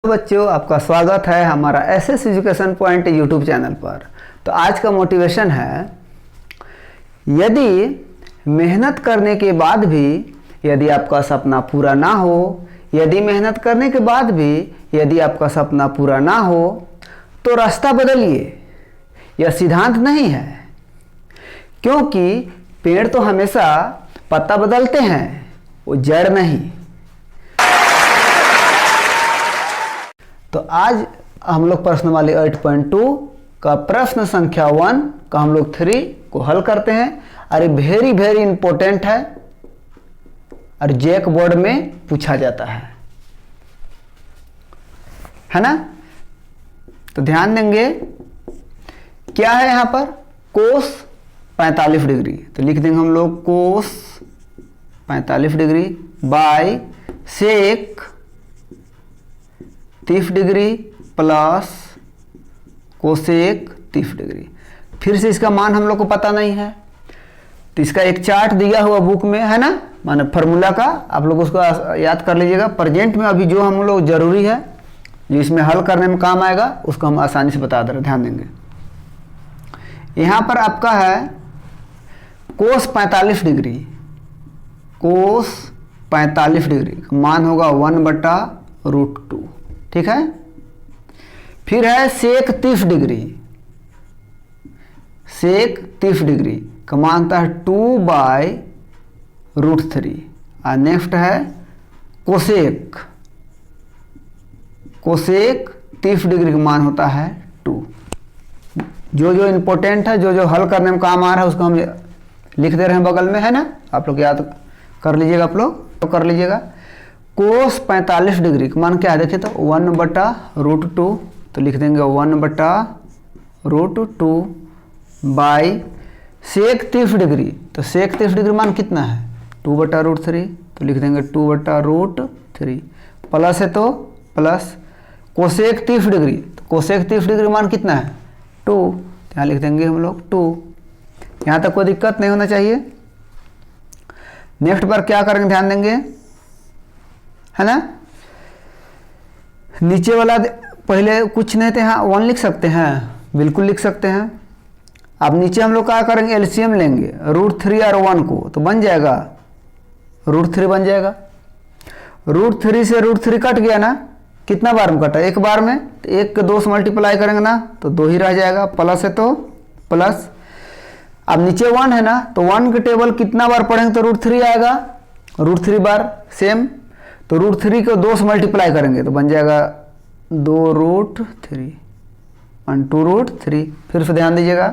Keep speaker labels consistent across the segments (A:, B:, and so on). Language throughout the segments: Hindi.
A: बच्चों, आपका स्वागत है हमारा SS education point YouTube channel पर। तो आज का मोटिवेशन है, यदि मेहनत करने के बाद भी यदि आपका सपना पूरा ना हो, यदि मेहनत करने के बाद भी यदि आपका सपना पूरा ना हो तो रास्ता बदलिए। यह सिद्धांत नहीं है, क्योंकि पेड़ तो हमेशा पत्ता बदलते हैं, वो जड़ नहीं। तो आज हम लोग प्रश्न वाले 8.2 का प्रश्न संख्या 1 का हम लोग 3 को हल करते हैं। अरे वेरी वेरी इंपॉर्टेंट है और जैक बोर्ड में पूछा जाता है ना। तो ध्यान देंगे, क्या है यहाँ पर कोस 45 डिग्री, तो लिख देंगे हम लोग cos 45 degree by sec 30 degree plus cosec 30 degree. फिर से इसका मान हम लोग को पता नहीं है, तो इसका एक चार्ट दिया हुआ बुक में है ना, माने फार्मूला का, आप लोग उसको याद कर लीजिएगा। प्रेजेंट में अभी जो हम लोग जरूरी है, जो इसमें हल करने में काम आएगा, उसको हम आसानी से बता दे रहे। ध्यान देंगे, यहाँ पर आपका है कोस 45 डिग्री, कोस 45 डिग्री का मान होगा 1/√2, ठीक है। फिर है सेक 30 डिग्री, सेक 30 डिग्री का मान होता है 2/√3। और नेक्स्ट है कोसेक, कोसेक 30 डिग्री का मान होता है 2। जो जो इंपॉर्टेंट है, जो जो हल करने में काम आ रहा है, उसको हम लिख दे रहे हैं बगल में, है ना। आप लोग याद कर लीजिएगा, आप लोग तो कर लीजिएगा। कोस 45 डिग्री का मान क्या है, देखिए तो 1/√2, तो लिख देंगे 1/√2 बाई सेक 30 डिग्री, तो सेक 30 डिग्री मान कितना है 2/√3, तो लिख देंगे 2/√3 प्लस है तो प्लस कोसेक 30 डिग्री, तो कोसेक 30 डिग्री मान कितना है 2, यहाँ लिख देंगे हम लोग 2। यहाँ तक कोई दिक्कत नहीं होना चाहिए। नेक्स्ट बार क्या करेंगे, ध्यान देंगे, है ना। नीचे वाला पहले कुछ नहीं थे, हाँ 1 लिख सकते हैं, बिल्कुल लिख सकते हैं। अब नीचे हम लोग क्या करेंगे, एलसीएम लेंगे √3 और 1 को, तो बन जाएगा √3 बन जाएगा। √3 से √3 कट गया ना, कितना बार में कटा, एक बार में, तो 1 के 2 से मल्टीप्लाई करेंगे ना, तो 2 ही रह जाएगा, प्लस है तो प्लस। अब नीचे 1 है ना, तो 1 के टेबल कितना बार पढ़ेंगे तो √3 आएगा, √3 बार सेम, तो √3 को 2 से मल्टीप्लाई करेंगे तो बन जाएगा 2√3 और 2√3। फिर से ध्यान दीजिएगा,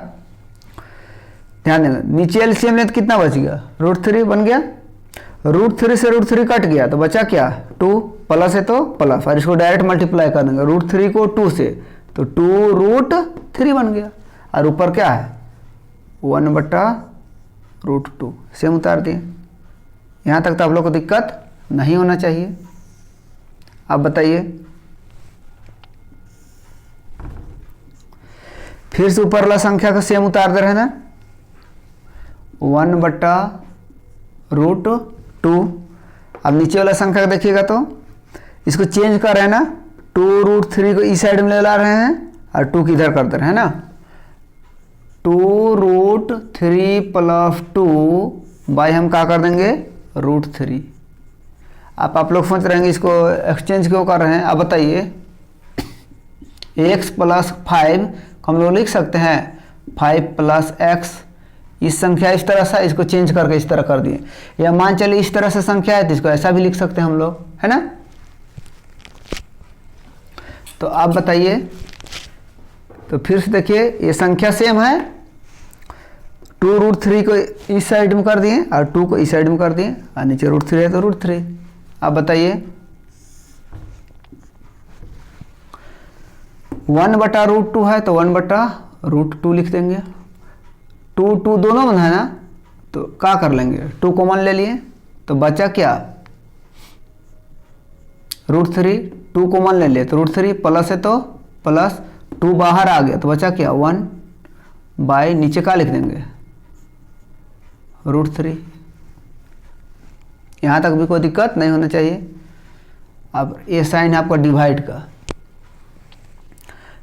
A: ध्यान देंगे, नीचे एलसीएम लें तो कितना बच गया, √3 बन गया। √3 से √3 कट गया तो बचा क्या 2, प्लस है तो प्लस, और इसको डायरेक्ट मल्टीप्लाई कर देंगे √3 को 2 से, तो 2√3 बन गया। और ऊपर क्या है 1/√2, सेम उतार दिए। यहाँ तक तो आप लोग को दिक्कत नहीं होना चाहिए। आप बताइए, फिर से ऊपर वाला संख्या का सेम उतार दे रहे हैं ना, 1/√2। अब नीचे वाला संख्या का देखिएगा तो इसको चेंज कर रहे हैं ना, 2√3 को इस साइड में ले ला रहे हैं और 2 की इधर कर दे रहे हैं ना, 2√3 + 2 बाई हम क्या कर देंगे √3। आप लोग सोच रहे हैं इसको एक्सचेंज क्यों कर रहे हैं। अब बताइए, x + 5 हम लोग लिख सकते हैं 5 + x, इस संख्या इस तरह से, इसको चेंज करके इस तरह कर दिए। या मान चलिए इस तरह से संख्या है, तो इसको ऐसा भी लिख सकते हैं हम लोग, है ना। तो आप बताइए, तो फिर से देखिए, ये संख्या सेम है, 2√3 को इस साइड में कर दिए और 2 को इस साइड में कर दिए, और नीचे √3 है तो √3। आप बताइए, 1/√2 है तो 1/√2 लिख देंगे। 2 दोनों में है ना, तो क्या कर लेंगे, 2 कॉमन ले लिए, तो बचा क्या √3, 2 कॉमन ले लिए तो √3 प्लस है तो प्लस, 2 बाहर आ गया तो बचा क्या 1 बाई नीचे का लिख देंगे √3। यहाँ तक भी कोई दिक्कत नहीं होना चाहिए। अब ये साइन है आपका डिवाइड का,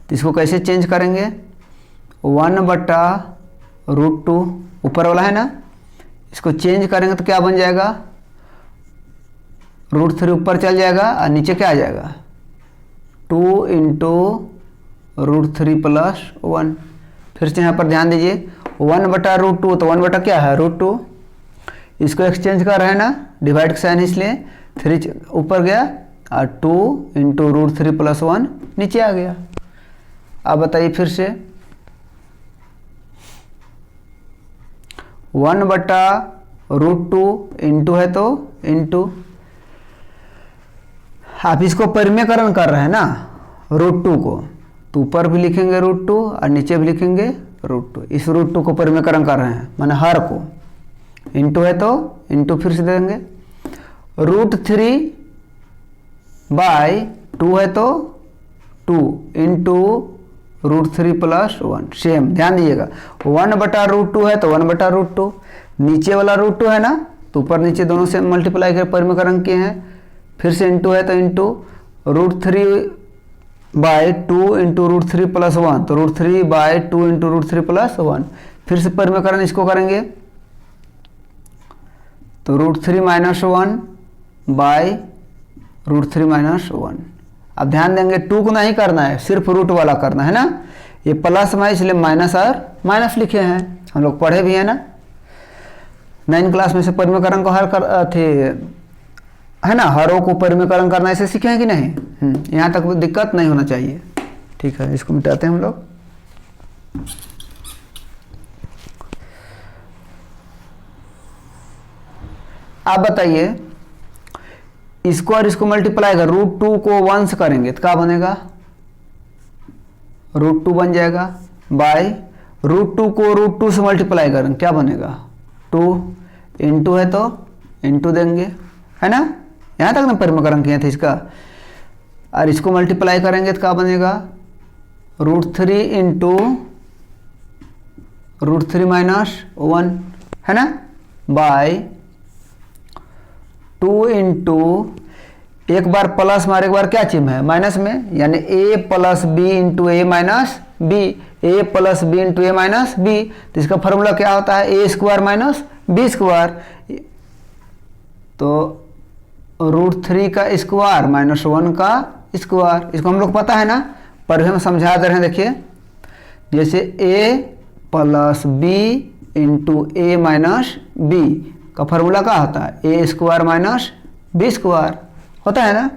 A: तो इसको कैसे चेंज करेंगे, 1/√2 ऊपर वाला है ना, इसको चेंज करेंगे तो क्या बन जाएगा, √3 ऊपर चल जाएगा और नीचे क्या आ जाएगा, 2 × √3 + 1। फिर से यहाँ पर ध्यान दीजिए, 1/√2 तो 1 क्या है, √2। इसको एक्सचेंज कर रहे हैं ना, डिवाइड का साइन इसलिए 3 ऊपर गया और 2 × √3 + 1 नीचे आ गया। अब बताइए फिर से, 1/√2 इंटू है तो इंटू, आप इसको परिमेयकरण कर रहे हैं ना √2 को, तो ऊपर भी लिखेंगे √2 और नीचे भी लिखेंगे √2। इस √2 को परिमेयकरण कर रहे हैं, माने हर को, इंटू है तो इंटू फिर से देंगे, √3/2 है तो 2 × √3 + 1। सेम ध्यान दीजिएगा, 1/√2 है तो 1/√2, नीचे वाला √2 है ना, तो ऊपर नीचे दोनों से मल्टीप्लाई कर परिमेयकरण किए हैं। फिर से इंटू है तो इंटू, √3/2 × √3 + 1, तो √3/2 × √3 + 1। फिर से परिमेयकरण इसको करेंगे तो √3 - 1/√3 - 1। अब ध्यान देंगे 2 को नहीं करना है, सिर्फ रूट वाला करना है ना, ये प्लस में इसलिए माइनस और माइनस लिखे हैं, हम लोग पढ़े भी हैं ना 9 क्लास में से, परिमेयकरण को हर कर थे है ना, हरों को परिमेयकरण करना ऐसे सीखे हैं कि नहीं, यहाँ तक दिक्कत नहीं होना चाहिए। ठीक है, इसको मिटाते हैं हम लोग। आप बताइए, इसको और इसको मल्टीप्लाई कर, √2 को 1 से करेंगे तो क्या बनेगा, √2 बन जाएगा, बाय √2 को √2 से मल्टीप्लाई करेंगे क्या बनेगा, 2 इंटू है तो इंटू देंगे, है ना, यहाँ तक ना परिमेयकरण किए थे इसका। और इसको मल्टीप्लाई करेंगे तो क्या बनेगा, √3 × √3 - 1 है ना, बाय 2 × एक बार प्लस में और एक बार क्या चिन्ह है, माइनस में, यानी a + b × a - b, a + b × a - b। तो इसका फॉर्मूला क्या होता है, a² - b²। तो √3 का स्क्वायर - 1 का स्क्वायर, इसको हम लोग पता है ना, पर हम समझा दे रहे हैं। देखिए, जैसे a + b × a - b का फॉर्मूला क्या होता है, a² - b² होता है ना।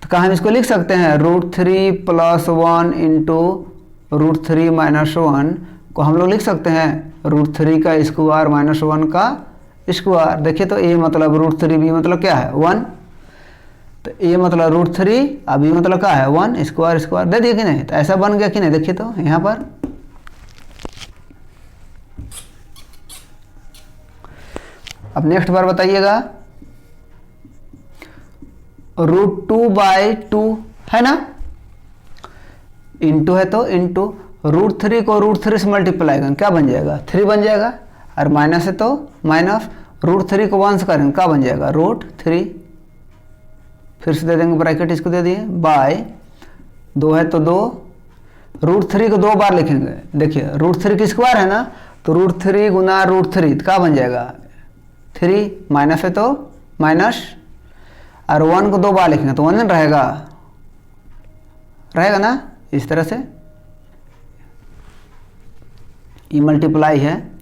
A: तो कहाँ हम इसको लिख सकते हैं, √3 + 1 × √3 - 1 को हम लोग लिख सकते हैं √3 का स्क्वायर - 1 का स्क्वायर। देखिए तो a मतलब √3, b मतलब क्या है 1, तो a मतलब √3 और b मतलब क्या है 1, स्क्वायर स्क्वायर दे दिए कि नहीं, तो ऐसा बन गया कि नहीं। देखिए तो यहाँ पर अब नेक्स्ट बार बताइएगा, √2/2 है ना, इंटू है तो इंटू, √3 को √3 से मल्टीप्लाई करेंगे क्या बन जाएगा, 3 बन जाएगा, और माइनस है तो माइनस, √3 को 1 से करेंगे क्या बन जाएगा, √3। फिर से दे देंगे ब्रैकेट, इसको दे दिए, बाय 2 है तो 2, √3 को 2 बार लिखेंगे। देखिए √3 की स्क्वायर है ना, तो √3 × √3 क्या बन जाएगा 3, माइनस है तो माइनस, और 1 को 2 बार लिखेंगे तो 1 रहेगा ना। इस तरह से ये मल्टीप्लाई है।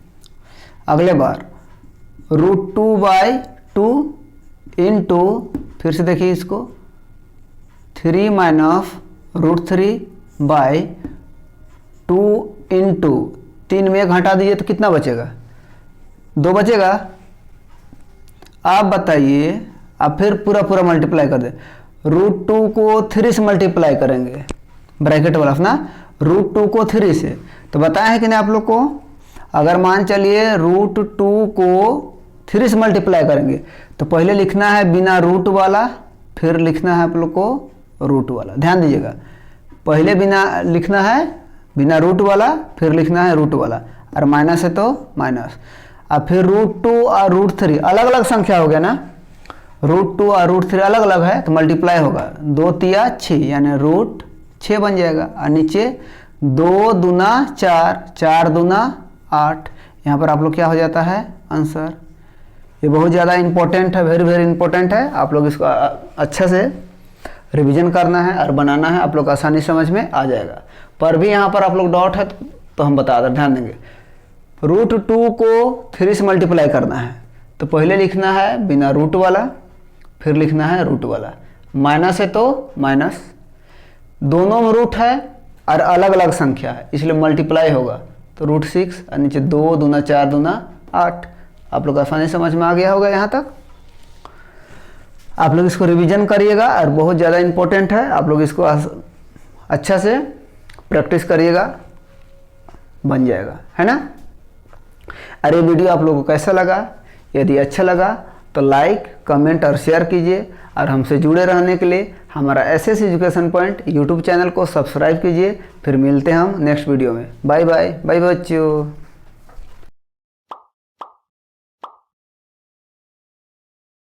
A: अगले बार √2/2 इंटू, फिर से देखिए इसको, 3 - √3/2 इंटू, 3 में 1 हटा दीजिए तो कितना बचेगा, 2 बचेगा। आप बताइए, आप फिर पूरा मल्टीप्लाई कर दे, √2 को 3 से मल्टीप्लाई करेंगे, ब्रैकेट वाला ना, √2 को 3 से, तो बताया है कि नहीं आप लोग को, अगर मान चलिए √2 को 3 से मल्टीप्लाई करेंगे तो पहले लिखना है बिना रूट वाला, फिर लिखना है आप लोग को रूट वाला। ध्यान दीजिएगा, पहले बिना लिखना है बिना रूट वाला, फिर लिखना है रूट वाला, और माइनस है तो माइनस, और फिर √2 और √3 अलग अलग संख्या हो गया ना, √2 और √3 अलग अलग है तो मल्टीप्लाई होगा, 2 × 6 यानी √6, 6 बन जाएगा। और नीचे 2 दूना 4, 4 दूना 8। यहाँ पर आप लोग क्या हो जाता है आंसर। ये बहुत ज़्यादा इंपॉर्टेंट है, वेरी वेरी इंपॉर्टेंट है। आप लोग इसको अच्छा से रिवीजन करना है और बनाना है, आप लोग आसानी समझ में आ जाएगा। पर भी यहाँ पर आप लोग डाउट है तो हम बता दें, ध्यान देंगे। √2 को 3 से मल्टीप्लाई करना है तो पहले लिखना है बिना रूट वाला, फिर लिखना है रूट वाला। माइनस है तो माइनस, दोनों में रूट है और अलग अलग संख्या है इसलिए मल्टीप्लाई होगा तो √6 और नीचे 2 दूना 4 दूना 8। आप लोग आसानी समझ में आ गया होगा यहाँ तक। आप लोग इसको रिवीजन करिएगा और बहुत ज़्यादा इम्पोर्टेंट है, आप लोग इसको अच्छा से प्रैक्टिस करिएगा, बन जाएगा, है ना। अरे वीडियो आप लोगों को कैसा लगा? यदि अच्छा लगा तो लाइक, कमेंट और शेयर कीजिए और हमसे जुड़े रहने के लिए हमारा SS education point YouTube channel को सब्सक्राइब कीजिए। फिर मिलते हैं हम नेक्स्ट वीडियो में। बाय बाय, बाय बच्चों।